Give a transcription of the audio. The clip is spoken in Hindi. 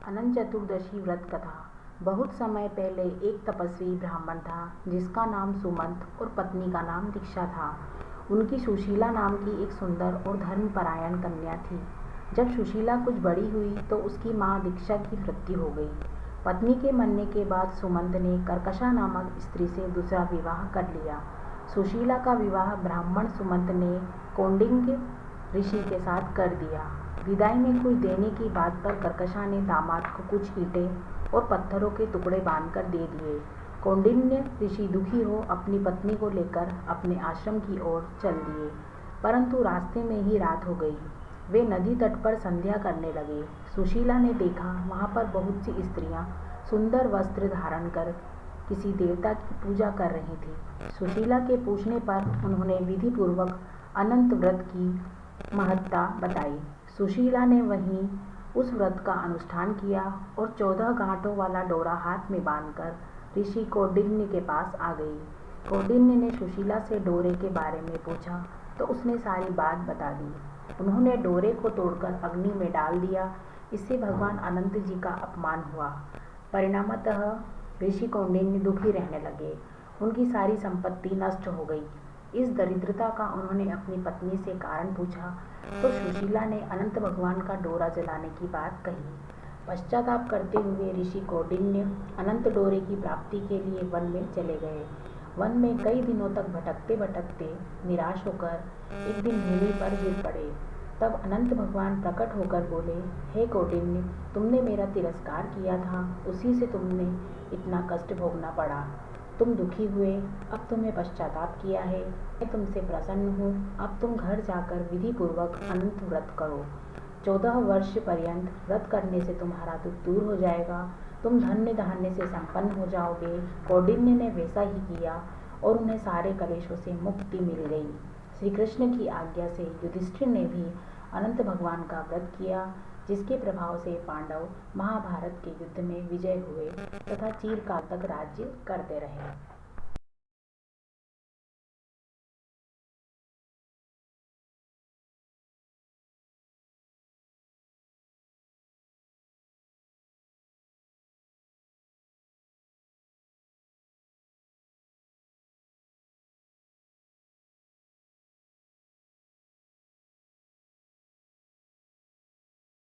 अनंत चतुर्दशी व्रत कथा। बहुत समय पहले एक तपस्वी ब्राह्मण था जिसका नाम सुमंत और पत्नी का नाम दीक्षा था। उनकी सुशीला नाम की एक सुंदर और धर्मपरायण कन्या थी। जब सुशीला कुछ बड़ी हुई तो उसकी माँ दीक्षा की मृत्यु हो गई। पत्नी के मरने के बाद सुमंत ने कर्कशा नामक स्त्री से दूसरा विवाह कर लिया। सुशीला का विवाह ब्राह्मण सुमंत ने कौंडिन्य ऋषि के साथ कर दिया। विदाई में कुछ देने की बात पर कर्कशा ने दामाद को कुछ ईंटें और पत्थरों के टुकड़े बांधकर दे दिए। कौंडिन्य ऋषि दुखी हो अपनी पत्नी को लेकर अपने आश्रम की ओर चल दिए, परंतु रास्ते में ही रात हो गई। वे नदी तट पर संध्या करने लगे। सुशीला ने देखा वहां पर बहुत सी स्त्रियां सुंदर वस्त्र धारण कर किसी देवता की पूजा कर रही थी। सुशीला के पूछने पर उन्होंने विधि पूर्वक अनंत व्रत की महत्ता बताई। सुशीला ने वहीं उस व्रत का अनुष्ठान किया और 14 गांठों वाला डोरा हाथ में बांधकर ऋषि कौंडिन्य के पास आ गई। कौंडिन्य ने सुशीला से डोरे के बारे में पूछा तो उसने सारी बात बता दी। उन्होंने डोरे को तोड़कर अग्नि में डाल दिया। इससे भगवान अनंत जी का अपमान हुआ। परिणामतः ऋषि कौंडिन्य दुखी रहने लगे। उनकी सारी संपत्ति नष्ट हो गई। इस दरिद्रता का उन्होंने अपनी पत्नी से कारण पूछा तो सुशीला ने अनंत भगवान का डोरा जलाने की बात कही। पश्चाताप करते हुए ऋषि कौंडिन्य अनंत डोरे की प्राप्ति के लिए वन में चले गए। वन में कई दिनों तक भटकते भटकते निराश होकर एक दिन भूमि पर गिर पड़े। तब अनंत भगवान प्रकट होकर बोले, हे कौंडिन्य, तुमने मेरा तिरस्कार किया था, उसी से तुमने इतना कष्ट भोगना पड़ा। तुम दुखी हुए, अब तुम्हें पश्चाताप किया है। मैं तुमसे प्रसन्न हूँ। अब तुम घर जाकर विधि पूर्वक अनंत व्रत करो। 14 वर्ष पर्यंत व्रत करने से तुम्हारा दुख दूर हो जाएगा। तुम धन्य धान्य से संपन्न हो जाओगे। कौंडिन्य ने वैसा ही किया और उन्हें सारे कलेशों से मुक्ति मिल गई। श्री कृष्ण की आज्ञा से युधिष्ठिर ने भी अनंत भगवान का व्रत किया, जिसके प्रभाव से पांडव महाभारत के युद्ध में विजय हुए तथा चिरकाल तक राज्य करते रहे।